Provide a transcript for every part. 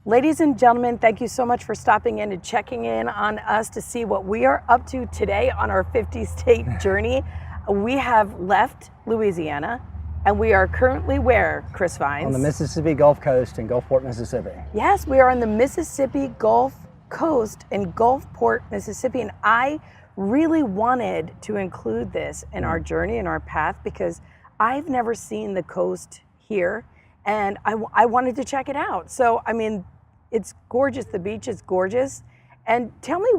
Ladies and gentlemen, thank you so much for stopping in and checking in on us to see what we are up to today on our 50-state journey. We have left Louisiana and we are currently where, Chris Vignes? On the Mississippi Gulf Coast in Gulfport, Mississippi. Yes, we are on the Mississippi Gulf Coast in Gulfport, Mississippi, and I really wanted to include this in our journey and our path because I've never seen the coast here and I wanted to check it out. So, I mean, it's gorgeous. The beach is gorgeous. And tell me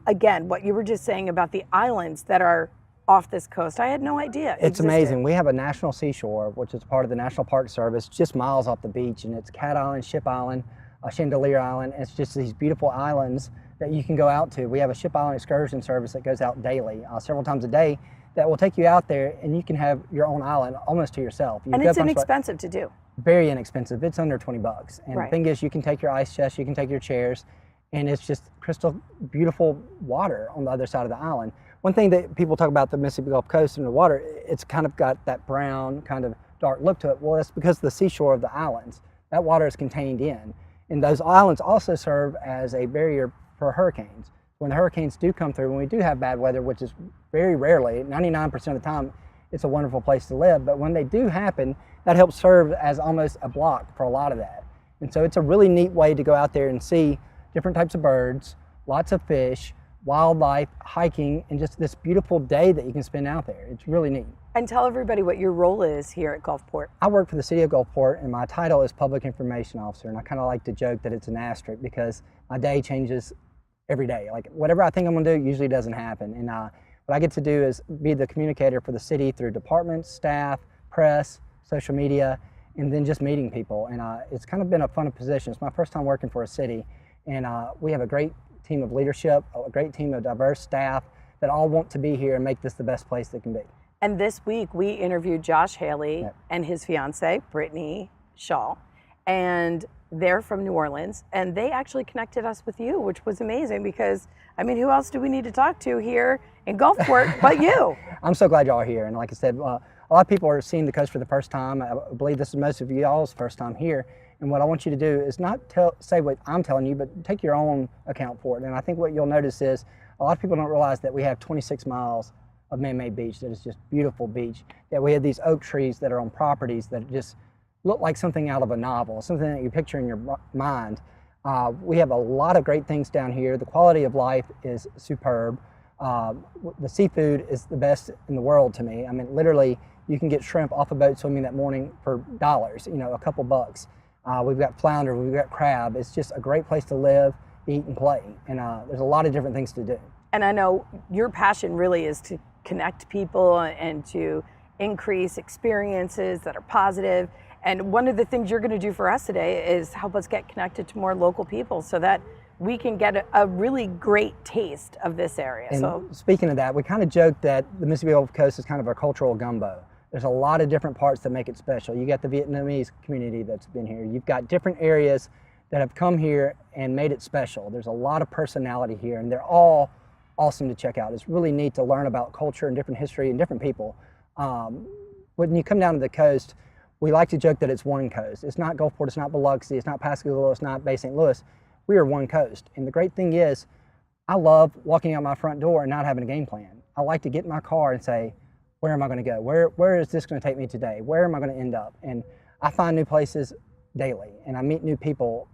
again what you were just saying about the islands that are off this coast. I had no idea. It's amazing. We have a national seashore, which is part of the National Park Service, just miles off the beach. And it's Cat Island, Ship Island, Chandelier Island. And it's just these beautiful islands that you can go out to. We have a Ship Island excursion service that goes out daily, several times a day, that will take you out there and you can have your own island almost to yourself. And it's inexpensive to do. Very inexpensive. It's under 20 bucks. And right. The thing is, you can take your ice chest, you can take your chairs, and it's just crystal beautiful water on the other side of the island. One thing that people talk about the Mississippi Gulf Coast and the water, it's kind of got that brown, kind of dark look to it. Well, that's because of the seashore of the islands. That water is contained in. And those islands also serve as a barrier for hurricanes. When the hurricanes do come through, when we do have bad weather, which is very rarely, 99% of the time, it's a wonderful place to live. But when they do happen, that helps serve as almost a block for a lot of that. And so it's a really neat way to go out there and see different types of birds, lots of fish, wildlife, hiking, and just this beautiful day that you can spend out there. It's really neat. And tell everybody what your role is here at Gulfport. I work for the city of Gulfport and my title is Public Information Officer. And I kind of like to joke that it's an asterisk because my day changes every day. Like whatever I think I'm gonna do usually doesn't happen. And what I get to do is be the communicator for the city through departments, staff, press, social media, and then just meeting people. And it's kind of been a fun position. It's my first time working for a city. And we have a great team of leadership, a great team of diverse staff that all want to be here and make this the best place it can be. And this week we interviewed Josh Haley and his fiance, Brittany Shaw, and they're from New Orleans, and they actually connected us with you, which was amazing because, I mean, who else do we need to talk to here in Gulfport but you? I'm so glad y'all are here. And like I said, a lot of people are seeing the coast for the first time. I believe this is most of y'all's first time here. And what I want you to do is not say what I'm telling you, but take your own account for it. And I think what you'll notice is a lot of people don't realize that we have 26 miles of man-made beach that is just beautiful beach. That we have these oak trees that are on properties that just look like something out of a novel, something that you picture in your mind. We have a lot of great things down here. The quality of life is superb. The seafood is the best in the world to me. I mean, literally, you can get shrimp off a boat swimming that morning for dollars, you know, a couple bucks. We've got flounder, we've got crab. It's just a great place to live, eat, and play. And there's a lot of different things to do. And I know your passion really is to connect people and to increase experiences that are positive. And one of the things you're going to do for us today is help us get connected to more local people so that we can get a really great taste of this area. And so speaking of that, we kind of joke that the Mississippi Gulf Coast is kind of a cultural gumbo. There's a lot of different parts that make it special. You got the Vietnamese community that's been here. You've got different areas that have come here and made it special. There's a lot of personality here, and they're all awesome to check out. It's really neat to learn about culture and different history and different people. When you come down to the coast, we like to joke that it's one coast. It's not Gulfport, it's not Biloxi, it's not Pascagoula, it's not Bay St. Louis. We are one coast. And the great thing is, I love walking out my front door and not having a game plan. I like to get in my car and say, where am I going to go? Where is this going to take me today? Where am I going to end up? And I find new places daily, and I meet new people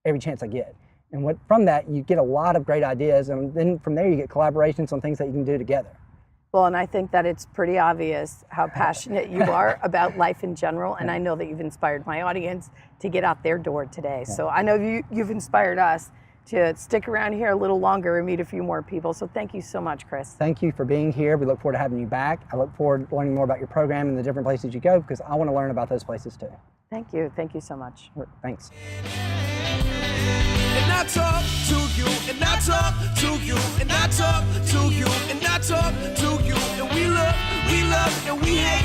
every chance I get. And from that, you get a lot of great ideas, and then from there you get collaborations on things that you can do together. Well, and I think that it's pretty obvious how passionate you are about life in general, and I know that you've inspired my audience to get out their door today. Yeah. So I know you've inspired us to stick around here a little longer and meet a few more people. So thank you so much, Chris. Thank you for being here. We look forward to having you back. I look forward to learning more about your program and the different places you go because I want to learn about those places too. Thank you. Thank you so much. Thanks. And I talk to you, and I talk to you, and I talk to you, and I talk to you, and we love, and we hate,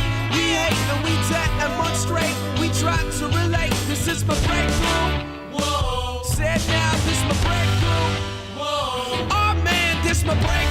and we demonstrate. We try to relate. This is my breakthrough. Whoa. Said now, this my breakthrough. Whoa. Oh man, this my breakthrough.